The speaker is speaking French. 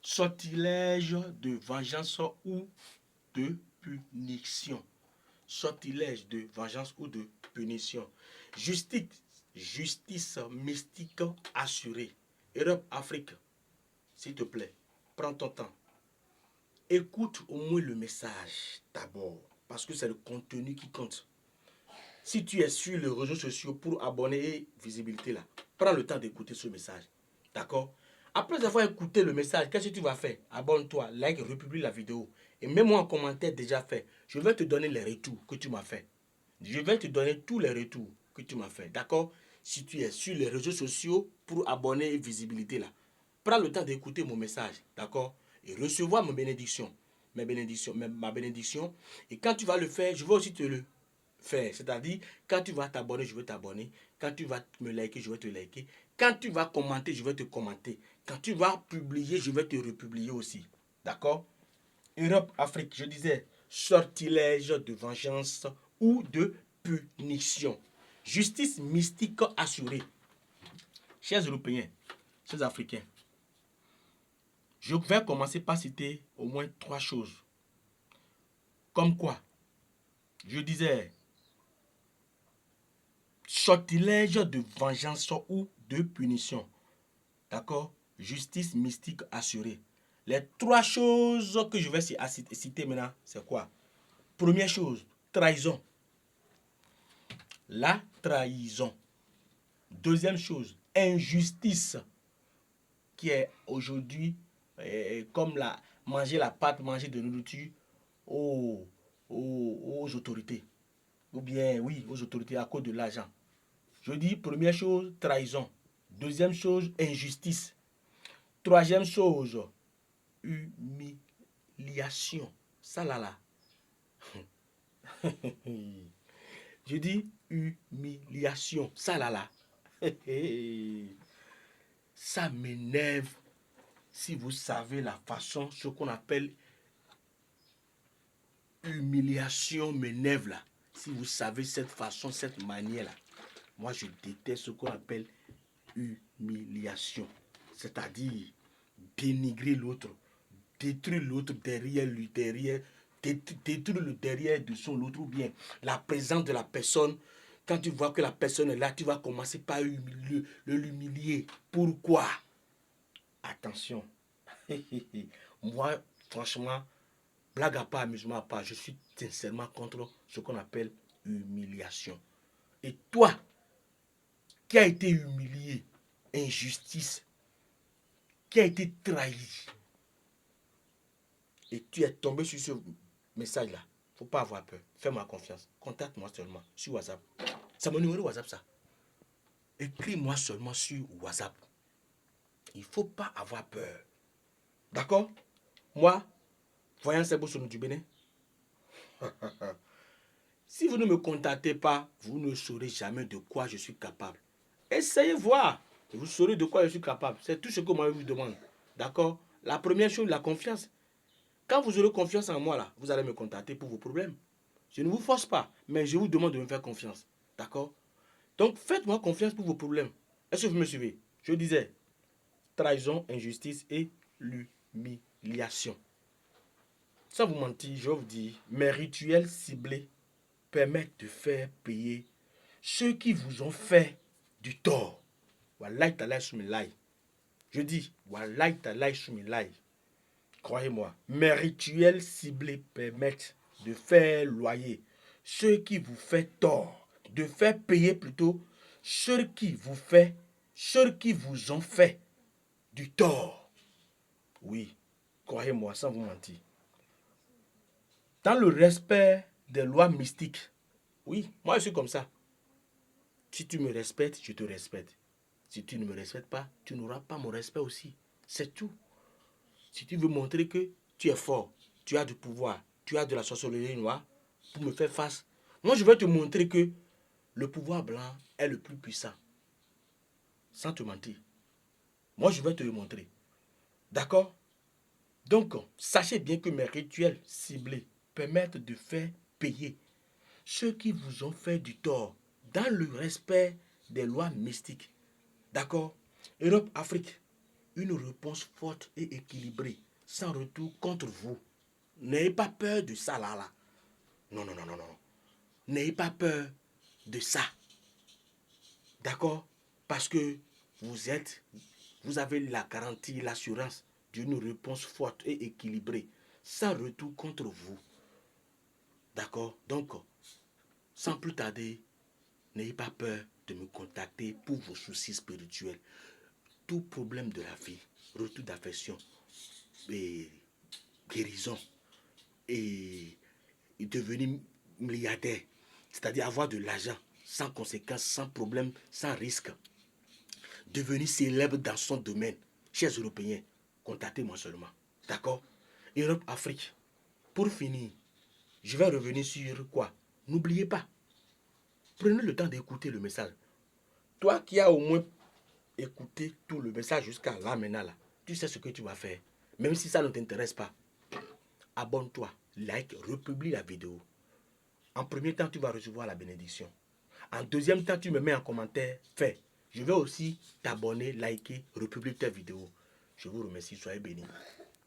Sortilège de vengeance ou de punition. Sortilège de vengeance ou de punition. Justice mystique assurée. Europe, Afrique, s'il te plaît, prends ton temps. Écoute au moins le message d'abord, parce que c'est le contenu qui compte. Si tu es sur les réseaux sociaux pour abonner et visibilité là, prends le temps d'écouter ce message. D'accord? Après avoir écouté le message, qu'est-ce que tu vas faire? Abonne-toi, like, republie la vidéo. Et mets-moi en commentaire déjà fait. Je vais te donner les retours que tu m'as fait. Je vais te donner tous les retours que tu m'as fait. D'accord? Si tu es sur les réseaux sociaux pour abonner et visibilité là, prends le temps d'écouter mon message. D'accord? Et recevoir ma bénédiction. Ma bénédiction. Et quand tu vas le faire, je vais aussi te le faire. C'est-à-dire, quand tu vas t'abonner, je vais t'abonner. Quand tu vas me liker, je vais te liker. Quand tu vas commenter, je vais te commenter. Quand tu vas publier, je vais te republier aussi. D'accord? Europe, Afrique, je disais, sortilège de vengeance ou de punition. Justice mystique assurée. Chers Européens, chers Africains, je vais commencer par citer au moins 3 choses. Comme quoi, je disais, sortilège de vengeance ou de punition. D'accord? Justice mystique assurée. Les 3 choses que je vais citer maintenant, c'est quoi? Première chose, trahison. La trahison. Deuxième chose, injustice, qui est aujourd'hui comme manger la pâte, manger de nourriture aux autorités. Ou bien, oui, aux autorités à cause de l'argent. Je dis, première chose, trahison. Deuxième chose, injustice. Troisième chose, humiliation. Ça là. Je dis humiliation. Ça là. Ça m'énerve si vous savez la façon, ce qu'on appelle humiliation m'énerve là. Si vous savez cette façon, cette manière là. Moi je déteste ce qu'on appelle humiliation. C'est-à-dire dénigrer l'autre, détruire l'autre derrière lui, détruire le derrière de son autre ou bien la présence de la personne. Quand tu vois que la personne est là, tu vas commencer par l'humilier. Pourquoi? Attention. Moi, franchement, blague à part, amusement à part, je suis sincèrement contre ce qu'on appelle humiliation. Et toi, qui a été humilié, injustice, qui a été trahi, et tu es tombé sur ce message-là, il ne faut pas avoir peur. Fais-moi confiance. Contacte-moi seulement sur WhatsApp. C'est mon numéro WhatsApp, ça. Écris-moi seulement sur WhatsApp. Il ne faut pas avoir peur. D'accord? Moi, voyant ces beaux sons du Bénin, si vous ne me contactez pas, vous ne saurez jamais de quoi je suis capable. Essayez voir. Vous saurez de quoi je suis capable. C'est tout ce que moi je vous demande. D'accord? La première chose, la confiance. Quand vous aurez confiance en moi, là, vous allez me contacter pour vos problèmes. Je ne vous force pas, mais je vous demande de me faire confiance. D'accord? Donc, faites-moi confiance pour vos problèmes. Est-ce que vous me suivez? Je disais, trahison, injustice et l'humiliation. Sans vous mentir, je vous dis, mes rituels ciblés permettent de faire payer ceux qui vous ont fait du tort. Wallahi talai soumilai. Je dis, wallahi talai soumilai. Croyez-moi, mes rituels ciblés permettent de faire loyer ceux qui vous font tort, de faire payer plutôt ceux qui vous ont fait du tort. Oui, croyez-moi, sans vous mentir. Dans le respect des lois mystiques, oui, moi je suis comme ça. Si tu me respectes, je te respecte. Si tu ne me respectes pas, tu n'auras pas mon respect aussi. C'est tout. Si tu veux montrer que tu es fort, tu as du pouvoir, tu as de la sorcellerie noire pour me faire face, moi je vais te montrer que le pouvoir blanc est le plus puissant. Sans te mentir. Moi je vais te le montrer. D'accord? Donc, sachez bien que mes rituels ciblés permettent de faire payer ceux qui vous ont fait du tort dans le respect des lois mystiques. D'accord? Europe, Afrique. une réponse forte et équilibrée, sans retour contre vous. N'ayez pas peur de ça là. Non, non, non, non, non. N'ayez pas peur de ça. D'accord? Parce que vous avez la garantie, l'assurance d'une réponse forte et équilibrée, sans retour contre vous. D'accord? Donc, sans plus tarder, n'ayez pas peur de me contacter pour vos soucis spirituels. Tout problème de la vie, retour d'affection, et guérison, et devenir milliardaire, c'est-à-dire avoir de l'argent sans conséquence, sans problème, sans risque, devenir célèbre dans son domaine. Chers Européens, contactez-moi seulement. D'accord? Europe, Afrique. Pour finir, je vais revenir sur quoi? N'oubliez pas, prenez le temps d'écouter le message. Toi qui as au moins écouté tout le message jusqu'à là maintenant, là, tu sais ce que tu vas faire. Même si ça ne t'intéresse pas, abonne-toi, like, republie la vidéo. En premier temps, tu vas recevoir la bénédiction. En deuxième temps, tu me mets en commentaire, fais. Je vais aussi t'abonner, liker, republier ta vidéo. Je vous remercie, soyez bénis.